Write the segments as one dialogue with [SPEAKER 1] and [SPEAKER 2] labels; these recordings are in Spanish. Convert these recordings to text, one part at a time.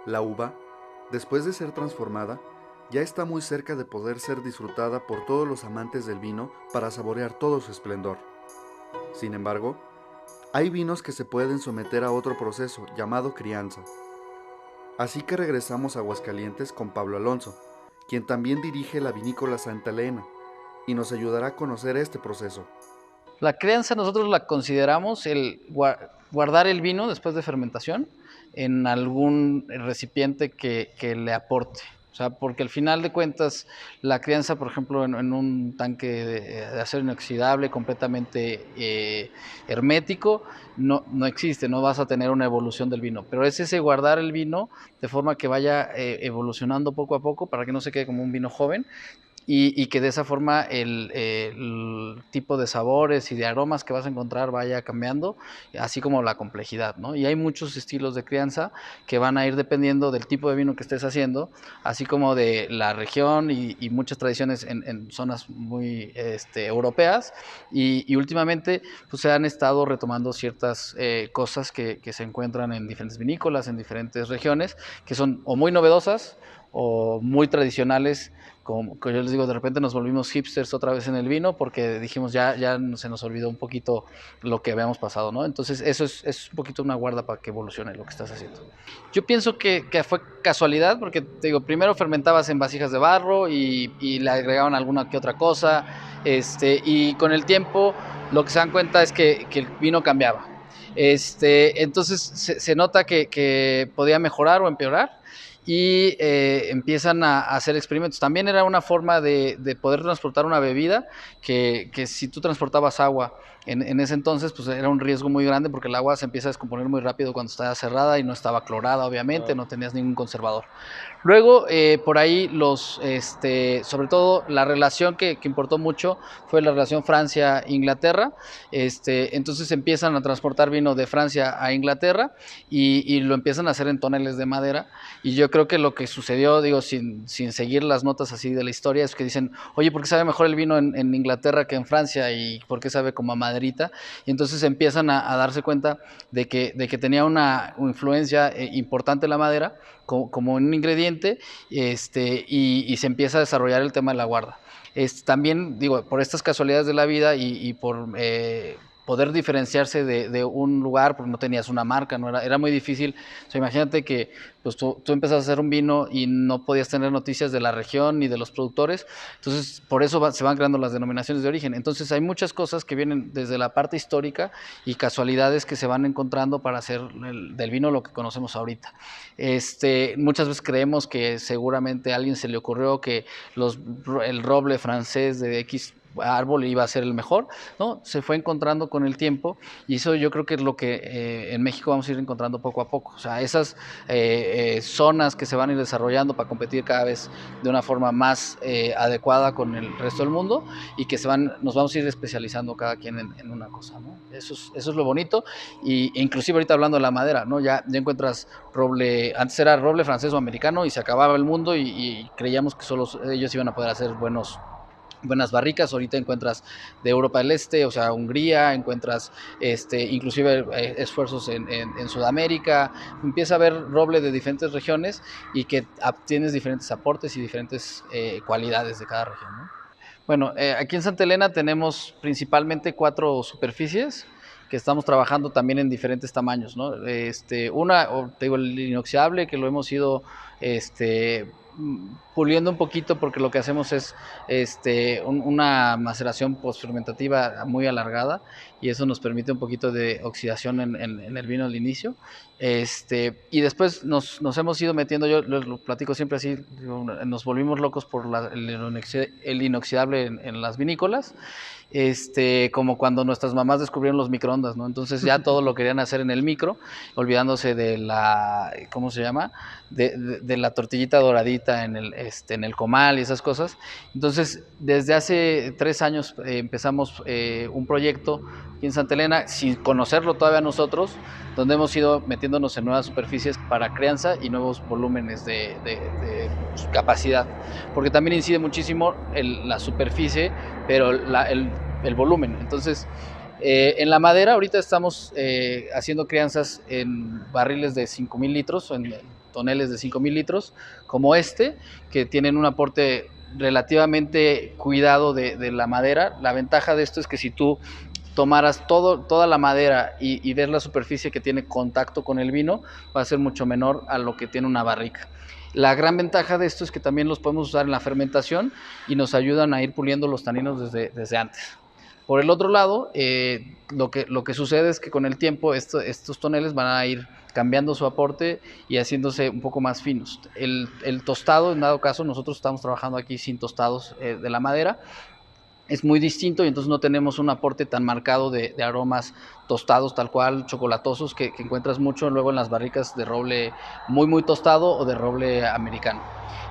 [SPEAKER 1] La uva, después de ser transformada, ya está muy cerca de poder ser disfrutada por todos los amantes del vino para saborear todo su esplendor. Sin embargo, hay vinos que se pueden someter a otro proceso llamado crianza. Así que regresamos a Aguascalientes con Pablo Alonso, quien también dirige la vinícola Santa Elena, y nos ayudará a conocer este proceso.
[SPEAKER 2] La crianza nosotros la consideramos el guardar el vino después de fermentación en algún recipiente que le aporte. O sea, porque al final de cuentas, la crianza, por ejemplo, en un tanque de acero inoxidable completamente hermético, no existe, no vas a tener una evolución del vino. Pero es ese guardar el vino de forma que vaya evolucionando poco a poco para que no se quede como un vino joven y que de esa forma el tipo de sabores y de aromas que vas a encontrar vaya cambiando, así como la complejidad, ¿no? Y hay muchos estilos de crianza que van a ir dependiendo del tipo de vino que estés haciendo, así como de la región y muchas tradiciones en zonas muy europeas, y últimamente pues, se han estado retomando ciertas cosas que se encuentran en diferentes vinícolas, en diferentes regiones, que son o muy novedosas o muy tradicionales, como yo les digo, de repente nos volvimos hipsters otra vez en el vino porque dijimos ya se nos olvidó un poquito lo que habíamos pasado, ¿no? Entonces eso es un poquito una guarda para que evolucione lo que estás haciendo. Yo pienso que fue casualidad porque, te digo, primero fermentabas en vasijas de barro y le agregaban alguna que otra cosa, y con el tiempo lo que se dan cuenta es que el vino cambiaba. Entonces se nota que podía mejorar o empeorar y empiezan a hacer experimentos. También era una forma de poder transportar una bebida que si tú transportabas agua en ese entonces, pues era un riesgo muy grande porque el agua se empieza a descomponer muy rápido cuando está cerrada y no estaba clorada, obviamente, no tenías ningún conservador. Luego, por ahí, sobre todo la relación que importó mucho fue la relación Francia-Inglaterra. Entonces empiezan a transportar vino de Francia a Inglaterra y lo empiezan a hacer en toneles de madera. Y yo creo que lo que sucedió, digo, sin seguir las notas así de la historia, es que dicen, oye, ¿por qué sabe mejor el vino en Inglaterra que en Francia? ¿Y por qué sabe como a maderita? Y entonces empiezan a darse cuenta de que tenía una influencia importante la madera como un ingrediente, y se empieza a desarrollar el tema de la guarda. También, digo, por estas casualidades de la vida y por poder diferenciarse de un lugar, porque no tenías una marca, era muy difícil. O sea, imagínate que pues tú empezas a hacer un vino y no podías tener noticias de la región ni de los productores, entonces por eso se van creando las denominaciones de origen. Entonces hay muchas cosas que vienen desde la parte histórica y casualidades que se van encontrando para hacer del vino lo que conocemos ahorita. Muchas veces creemos que seguramente a alguien se le ocurrió que el roble francés de X árbol iba a ser el mejor, ¿no? Se fue encontrando con el tiempo y eso yo creo que es lo que en México vamos a ir encontrando poco a poco. O sea, esas zonas que se van a ir desarrollando para competir cada vez de una forma más adecuada con el resto del mundo y que nos vamos a ir especializando cada quien en una cosa, ¿no? Eso es lo bonito e inclusive ahorita hablando de la madera, ¿no? Ya encuentras roble, antes era roble francés o americano y se acababa el mundo y creíamos que solo ellos iban a poder hacer buenas barricas. Ahorita encuentras de Europa del Este, o sea, Hungría, encuentras inclusive esfuerzos en Sudamérica, empieza a haber roble de diferentes regiones y que tienes diferentes aportes y diferentes cualidades de cada región, ¿no? Bueno, aquí en Santa Elena tenemos principalmente 4 superficies que estamos trabajando también en diferentes tamaños, ¿no? Te digo, el inoxidable, que lo hemos ido puliendo un poquito porque lo que hacemos es una maceración postfermentativa muy alargada y eso nos permite un poquito de oxidación en el vino al inicio. Y después nos hemos ido metiendo, yo lo platico siempre así, digo, nos volvimos locos por el inoxidable en las vinícolas, como cuando nuestras mamás descubrieron los microondas, ¿no? Entonces ya todo lo querían hacer en el micro, olvidándose de la, ¿cómo se llama? De la tortillita doradita en el comal y esas cosas. Entonces, desde hace 3 años empezamos un proyecto aquí en Santa Elena, sin conocerlo todavía nosotros, donde hemos ido metiéndonos en nuevas superficies para crianza y nuevos volúmenes de capacidad, porque también incide muchísimo la superficie, pero el volumen. Entonces, en la madera ahorita estamos haciendo crianzas en barriles de 5,000 litros, toneles de 5,000 litros, como este, que tienen un aporte relativamente cuidado de la madera. La ventaja de esto es que si tú tomaras toda la madera y ves la superficie que tiene contacto con el vino, va a ser mucho menor a lo que tiene una barrica. La gran ventaja de esto es que también los podemos usar en la fermentación y nos ayudan a ir puliendo los taninos desde antes. Por el otro lado, lo que sucede es que con el tiempo estos toneles van a ir cambiando su aporte y haciéndose un poco más finos. El tostado, en dado caso, nosotros estamos trabajando aquí sin tostados de la madera, es muy distinto y entonces no tenemos un aporte tan marcado de aromas tostados tal cual, chocolatosos, que encuentras mucho luego en las barricas de roble muy tostado o de roble americano.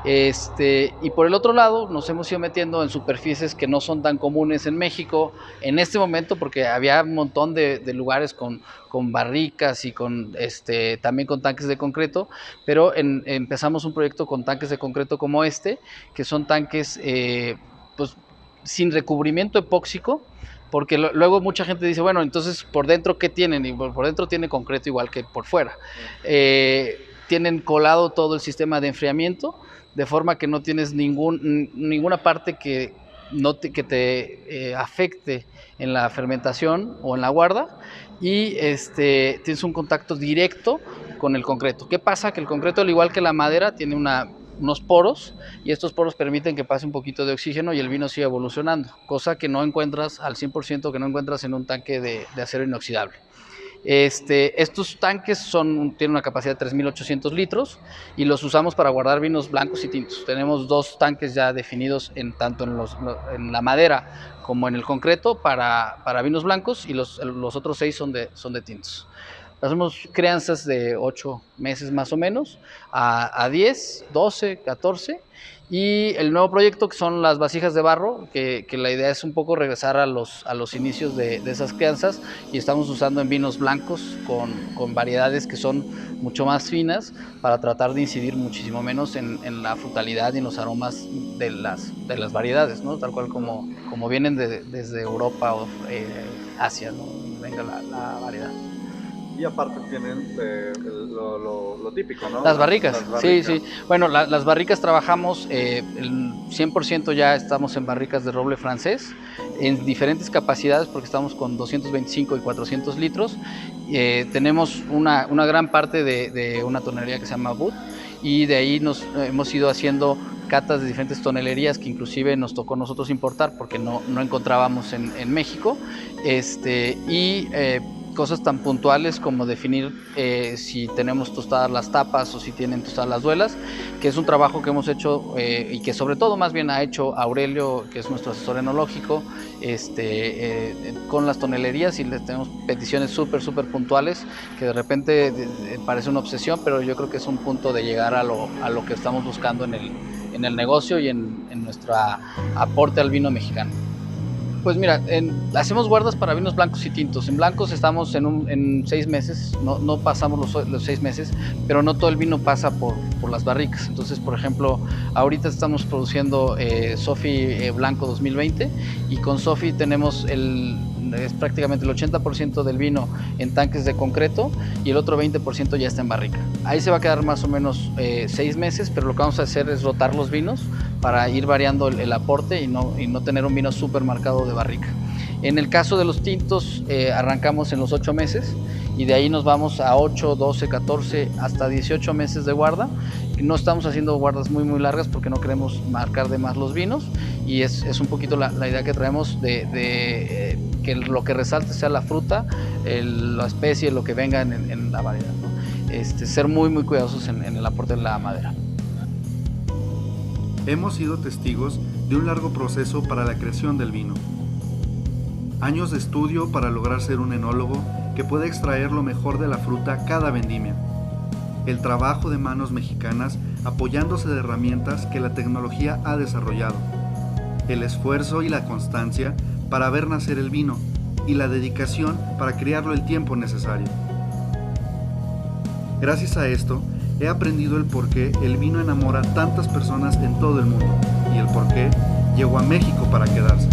[SPEAKER 2] Y por el otro lado nos hemos ido metiendo en superficies que no son tan comunes en México en este momento, porque había un montón de lugares con barricas y también con tanques de concreto, pero empezamos un proyecto con tanques de concreto como que son tanques pues sin recubrimiento epóxico, porque luego mucha gente dice, bueno, entonces por dentro ¿qué tienen? Y por dentro tiene concreto igual que por fuera. Tienen colado todo el sistema de enfriamiento, de forma que no tienes ninguna parte que te afecte en la fermentación o en la guarda, y tienes un contacto directo con el concreto. ¿Qué pasa? Que el concreto, al igual que la madera, tiene unos poros, y estos poros permiten que pase un poquito de oxígeno y el vino sigue evolucionando, cosa que no encuentras al 100%, que no encuentras en un tanque de acero inoxidable. Estos tanques tienen una capacidad de 3,800 litros y los usamos para guardar vinos blancos y tintos. Tenemos 2 tanques ya definidos tanto en la madera como en el concreto para vinos blancos, y los otros 6 son de tintos. Hacemos crianzas de 8 meses más o menos, a 10, 12, 14. Y el nuevo proyecto, que son las vasijas de barro, que la idea es un poco regresar a los inicios de esas crianzas, y estamos usando en vinos blancos con variedades que son mucho más finas, para tratar de incidir muchísimo menos en la frutalidad y en los aromas de las variedades, ¿no? Tal cual como vienen desde Europa o Asia, ¿no? Venga la variedad.
[SPEAKER 3] Y aparte tienen lo típico, ¿no?
[SPEAKER 2] Las barricas, sí. Bueno, las barricas trabajamos, el 100% ya estamos en barricas de roble francés, en diferentes capacidades, porque estamos con 225 y 400 litros. Tenemos una gran parte de una tonelería que se llama Bud, y de ahí nos hemos ido haciendo catas de diferentes tonelerías que inclusive nos tocó nosotros importar porque no encontrábamos en México. Cosas tan puntuales como definir si tenemos tostadas las tapas o si tienen tostadas las duelas, que es un trabajo que hemos hecho y que sobre todo más bien ha hecho Aurelio, que es nuestro asesor enológico, con las tonelerías, y les tenemos peticiones súper puntuales que de repente parece una obsesión, pero yo creo que es un punto de llegar a lo que estamos buscando en el negocio y en nuestro aporte al vino mexicano. Pues mira, hacemos guardas para vinos blancos y tintos. En blancos estamos en 6 meses, no pasamos los 6 meses, pero no todo el vino pasa por las barricas. Entonces, por ejemplo, ahorita estamos produciendo Sofi Blanco 2020, y con Sofi tenemos es prácticamente el 80% del vino en tanques de concreto, y el otro 20% ya está en barrica. Ahí se va a quedar más o menos 6 meses, pero lo que vamos a hacer es rotar los vinos para ir variando el aporte y no tener un vino súper marcado de barrica. En el caso de los tintos, arrancamos en los 8 meses, y de ahí nos vamos a 8, 12, 14, hasta 18 meses de guarda. No estamos haciendo guardas muy largas porque no queremos marcar de más los vinos, y es un poquito la idea que traemos de que lo que resalte sea la fruta, la especie, lo que venga en la variedad, ¿no? Ser muy cuidadosos en el aporte de la madera.
[SPEAKER 1] Hemos sido testigos de un largo proceso para la creación del vino. Años de estudio para lograr ser un enólogo que pueda extraer lo mejor de la fruta cada vendimia. El trabajo de manos mexicanas apoyándose de herramientas que la tecnología ha desarrollado. El esfuerzo y la constancia para ver nacer el vino, y la dedicación para criarlo el tiempo necesario. Gracias a esto, he aprendido el por qué el vino enamora a tantas personas en todo el mundo, y el por qué llegó a México para quedarse.